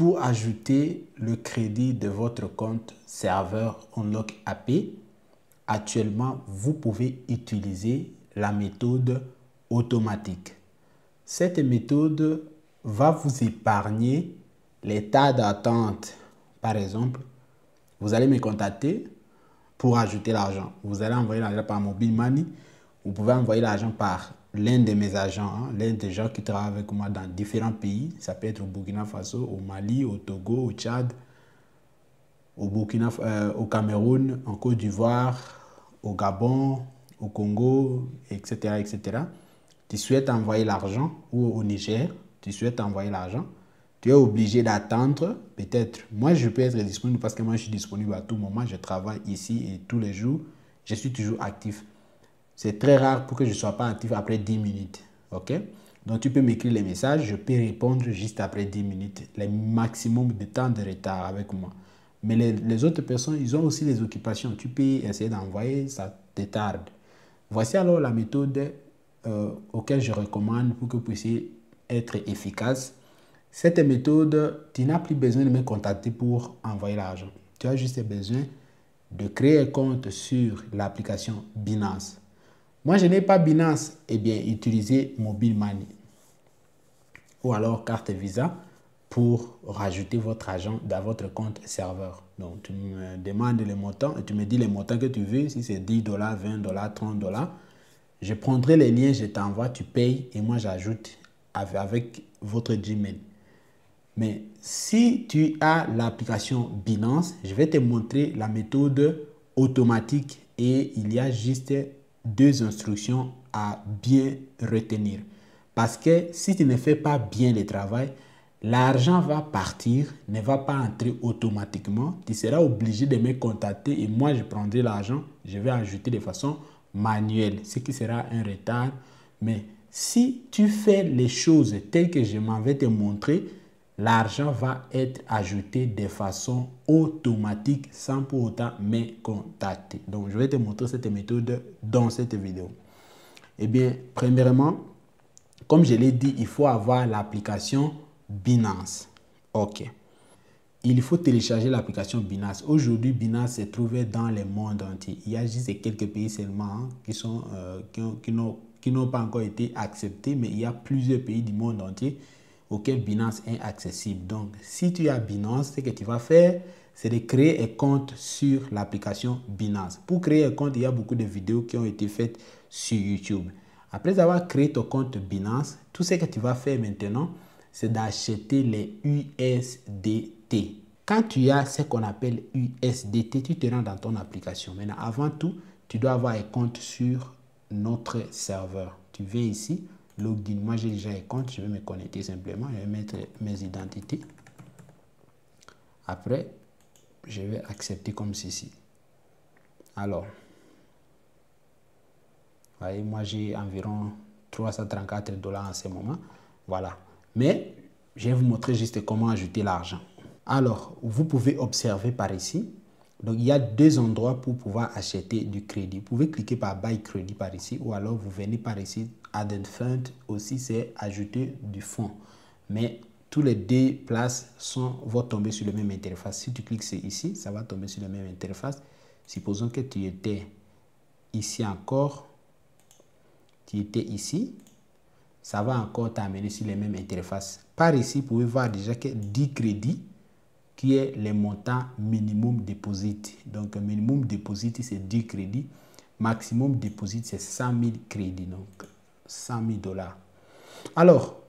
pour ajouter le crédit de votre compte serveur Unlock API, actuellement, vous pouvez utiliser la méthode automatique. Cette méthode va vous épargner les tas d'attente. Par exemple, vous allez me contacter pour ajouter l'argent. Vous allez envoyer l'argent par Mobile Money. Vous pouvez envoyer l'argent par l'un de mes agents, l'un des gens qui travaillent avec moi dans différents pays. Ça peut être au Burkina Faso, au Mali, au Togo, au Tchad, au Cameroun, en Côte d'Ivoire, au Gabon, au Congo, etc., etc. Tu souhaites envoyer l'argent, ou au Niger, tu souhaites envoyer l'argent, tu es obligé d'attendre, peut-être, moi je peux être disponible parce que moi je suis disponible à tout moment, je travaille ici et tous les jours, je suis toujours actif. C'est très rare pour que je ne sois pas actif après 10 minutes, ok? Donc tu peux m'écrire les messages, je peux répondre juste après 10 minutes, le maximum de temps de retard avec moi. Mais les autres personnes, ils ont aussi des occupations, tu peux essayer d'envoyer, ça te tarde. Voici alors la méthode auquel je recommande pour que vous puissiez être efficace. Cette méthode, tu n'as plus besoin de me contacter pour envoyer l'argent. Tu as juste besoin de créer un compte sur l'application Binance. Moi, je n'ai pas Binance. Eh bien, utilisez Mobile Money ou alors carte Visa pour rajouter votre argent dans votre compte serveur. Donc, tu me demandes le montant et tu me dis le montant que tu veux. Si c'est 10 $, 20 $, 30 $. Je prendrai les liens, je t'envoie, tu payes et moi j'ajoute avec votre Gmail. Mais si tu as l'application Binance, je vais te montrer la méthode automatique et il y a juste deux instructions à bien retenir. Parce que si tu ne fais pas bien le travail, l'argent va partir, ne va pas entrer automatiquement. Tu seras obligé de me contacter et moi je prendrai l'argent, je vais ajouter de façon manuelle, ce qui sera un retard. Mais si tu fais les choses telles que je m'en vais te montrer, l'argent va être ajouté de façon automatique sans pour autant me contacter. Donc, je vais te montrer cette méthode dans cette vidéo. Eh bien, premièrement, comme je l'ai dit, il faut avoir l'application Binance. OK. Il faut télécharger l'application Binance. Aujourd'hui, Binance se trouve dans le monde entier. Il y a juste quelques pays seulement qui n'ont pas encore été acceptés, mais il y a plusieurs pays du monde entier auquel Binance est accessible. Donc, si tu as Binance, ce que tu vas faire, c'est de créer un compte sur l'application Binance. Pour créer un compte, il y a beaucoup de vidéos qui ont été faites sur YouTube. Après avoir créé ton compte Binance, tout ce que tu vas faire maintenant, c'est d'acheter les USDT. Quand tu as ce qu'on appelle USDT, tu te rends dans ton application. Maintenant, avant tout, tu dois avoir un compte sur notre serveur. Tu viens ici, login. Moi, j'ai déjà un compte. Je vais me connecter simplement. Je vais mettre mes identités. Après, je vais accepter comme ceci. Alors, vous voyez, moi, j'ai environ 334 $ en ce moment. Voilà. Mais, je vais vous montrer juste comment ajouter l'argent. Alors, vous pouvez observer par ici. Donc, il y a deux endroits pour pouvoir acheter du crédit. Vous pouvez cliquer par Buy Crédit par ici ou alors vous venez par ici. Add Fund aussi, c'est ajouter du fonds. Mais tous les deux places vont tomber sur la même interface. Si tu cliques ici, ça va tomber sur la même interface. Supposons que tu étais ici encore. Tu étais ici. Ça va encore t'amener sur les mêmes interfaces. Par ici, vous pouvez voir déjà que 10 crédits qui est le montant minimum deposit. Donc, minimum deposit, c'est 10 crédits. Maximum deposit, c'est 100 000 crédits. Donc, 100 000 $. Alors,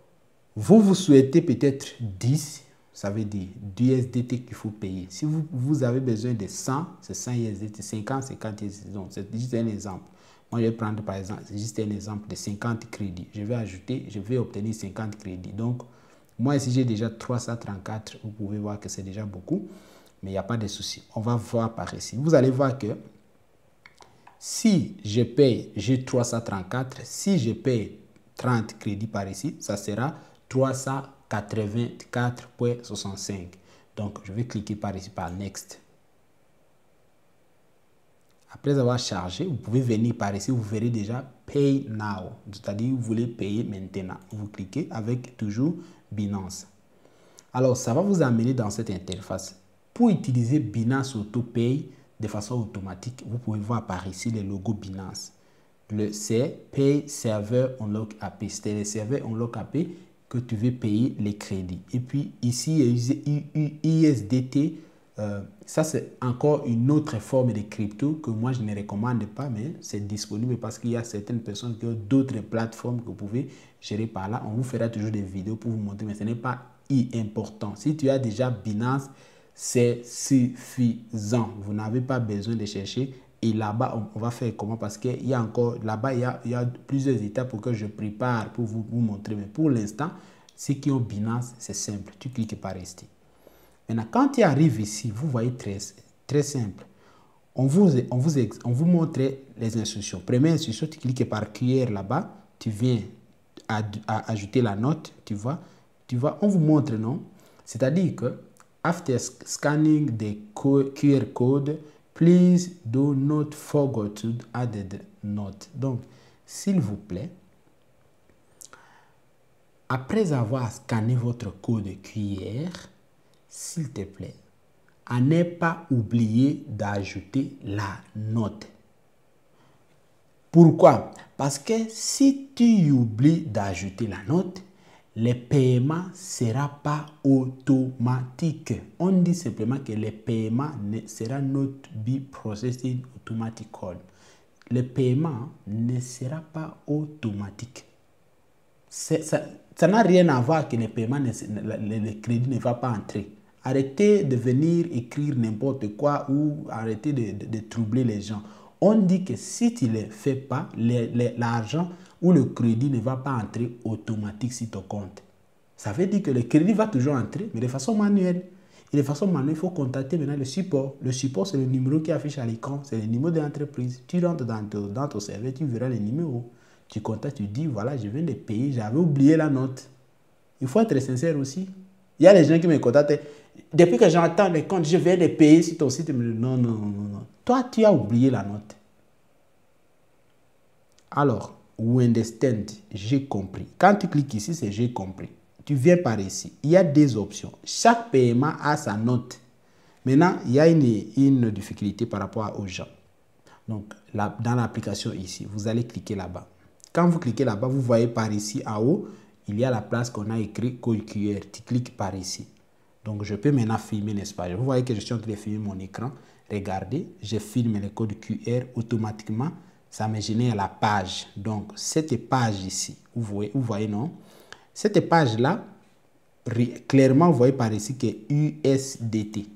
vous souhaitez peut-être 10, ça veut dire 10 USDT qu'il faut payer. Si vous avez besoin de 100, c'est 100 USDT. 50, 50 USDT. Donc, c'est juste un exemple. Moi, je vais prendre par exemple, c'est juste un exemple de 50 crédits. Je vais ajouter, je vais obtenir 50 crédits. Donc, moi, ici, j'ai déjà 334. Vous pouvez voir que c'est déjà beaucoup. Mais il n'y a pas de souci. On va voir par ici. Vous allez voir que si je paye, j'ai 334. Si je paye 30 crédits par ici, ça sera 384,65. Donc, je vais cliquer par ici, par Next. Après avoir chargé, vous pouvez venir par ici, vous verrez déjà Pay Now. C'est-à-dire, vous voulez payer maintenant. Vous cliquez avec toujours Binance. Alors, ça va vous amener dans cette interface. Pour utiliser Binance AutoPay de façon automatique, vous pouvez voir par ici le logo Binance. C'est Pay Server Unlock API. C'est le serveur Unlock API que tu veux payer les crédits. Et puis ici, USDT. Ça, c'est encore une autre forme de crypto que moi, je ne recommande pas, mais c'est disponible parce qu'il y a certaines personnes qui ont d'autres plateformes que vous pouvez gérer par là. On vous fera toujours des vidéos pour vous montrer, mais ce n'est pas important. Si tu as déjà Binance, c'est suffisant. Vous n'avez pas besoin de chercher. Et là-bas, on va faire comment? Parce qu'il y a encore, là-bas, il y a plusieurs étapes pour que je prépare pour vous montrer. Mais pour l'instant, ceux qui ont Binance, c'est simple. Tu cliques par ici. Maintenant, quand tu arrives ici, vous voyez très simple. On vous montre les instructions. Première instruction, tu cliques par QR là-bas. Tu viens ajouter la note. Tu vois, on vous montre, non? C'est-à-dire que, after scanning the QR code, please do not forget to add the note. Donc, s'il vous plaît, après avoir scanné votre code QR, s'il te plaît, à ne pas oublier d'ajouter la note. Pourquoi? Parce que si tu oublies d'ajouter la note, le paiement ne sera pas automatique. On dit simplement que le paiement sera not be processed automatically. Le paiement ne sera pas automatique. Ça n'a rien à voir que le paiement, le crédit ne va pas entrer. Arrêtez de venir écrire n'importe quoi ou arrêtez de troubler les gens. On dit que si tu ne le fais pas, l'argent ou le crédit ne va pas entrer automatique sur ton compte. Ça veut dire que le crédit va toujours entrer, mais de façon manuelle. Et de façon manuelle, il faut contacter maintenant le support. Le support, c'est le numéro qui affiche à l'écran. C'est le numéro de l'entreprise. Tu rentres dans ton serveur, tu verras le numéro. Tu contactes, tu dis, voilà, je viens de payer, j'avais oublié la note. Il faut être sincère aussi. Il y a des gens qui me contactent. Depuis que j'entends les comptes, je viens de payer sur ton site. Non, non, non, non. Toi, tu as oublié la note. Alors, we understand, j'ai compris. Quand tu cliques ici, c'est j'ai compris. Tu viens par ici. Il y a des options. Chaque paiement a sa note. Maintenant, il y a une difficulté par rapport aux gens. Donc, là, dans l'application ici, vous allez cliquer là-bas. Quand vous cliquez là-bas, vous voyez par ici en haut, il y a la place qu'on a écrit code QR. Tu cliques par ici. Donc, je peux maintenant filmer, n'est-ce pas? Vous voyez que je suis en train de filmer mon écran. Regardez, je filme le code QR automatiquement. Ça me génère la page. Donc, cette page ici, vous voyez, non? Cette page-là, clairement, vous voyez par ici que USDT.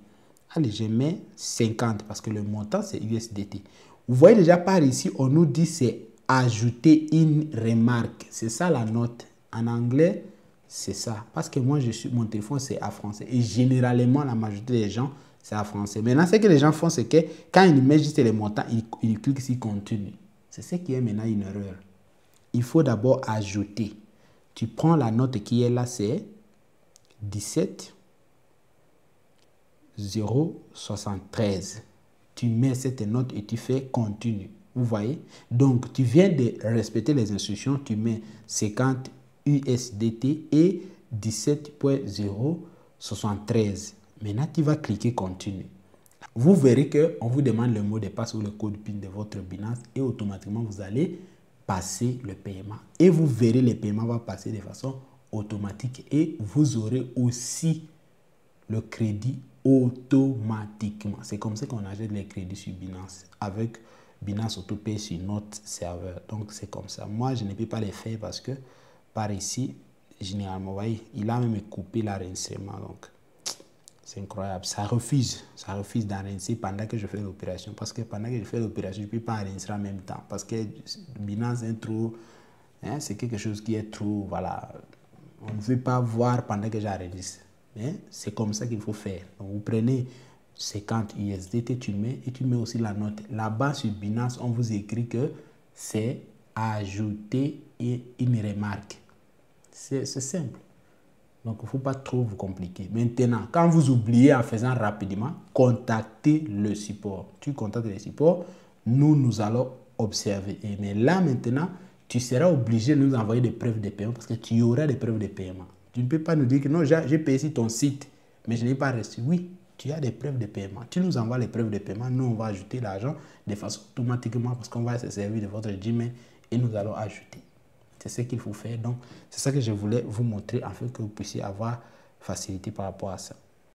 Allez, je mets 50 parce que le montant, c'est USDT. Vous voyez déjà par ici, on nous dit c'est ajouter une remarque. C'est ça la note. En anglais, c'est ça. Parce que moi, mon téléphone, c'est en français. Et généralement, la majorité des gens, c'est en français. Maintenant, ce que les gens font, c'est que quand ils mettent juste les montants, ils cliquent sur continue. C'est ce qui est maintenant une erreur. Il faut d'abord ajouter. Tu prends la note qui est là, c'est 17 073. Tu mets cette note et tu fais continue. Vous voyez? Donc, tu viens de respecter les instructions. Tu mets 50 USDT et 17.073. Maintenant, tu vas cliquer continue. Vous verrez qu'on vous demande le mot de passe ou le code PIN de votre Binance et automatiquement, vous allez passer le paiement. Et vous verrez, le paiement va passer de façon automatique et vous aurez aussi le crédit automatiquement. C'est comme ça qu'on achète les crédits sur Binance avec Binance AutoPay sur notre serveur. Donc, c'est comme ça. Moi, je ne peux pas les faire parce que par ici, généralement, vous voyez, il a même coupé l'enregistrement. Donc, c'est incroyable. Ça refuse d'enregistrer pendant que je fais l'opération. Parce que pendant que je fais l'opération, je ne peux pas enregistrer en même temps. Parce que Binance est trop... Hein, c'est quelque chose qui est trop... Voilà. On ne veut pas voir pendant que j'enregistre. C'est comme ça qu'il faut faire. Donc, vous prenez 50 USDT, tu mets et tu mets aussi la note. Là-bas, sur Binance, on vous écrit que c'est ajouter une remarque. C'est simple. Donc, il ne faut pas trop vous compliquer. Maintenant, quand vous oubliez en faisant rapidement, contactez le support. Tu contactes le support, nous allons observer. Mais là, maintenant, tu seras obligé de nous envoyer des preuves de paiement parce que tu auras des preuves de paiement. Tu ne peux pas nous dire que non, j'ai payé sur ton site, mais je n'ai pas reçu. Oui, tu as des preuves de paiement. Tu nous envoies les preuves de paiement, nous, on va ajouter l'argent de façon automatiquement parce qu'on va se servir de votre Gmail et nous allons ajouter. C'est ce qu'il faut faire. Donc, c'est ça que je voulais vous montrer afin que vous puissiez avoir facilité par rapport à ça.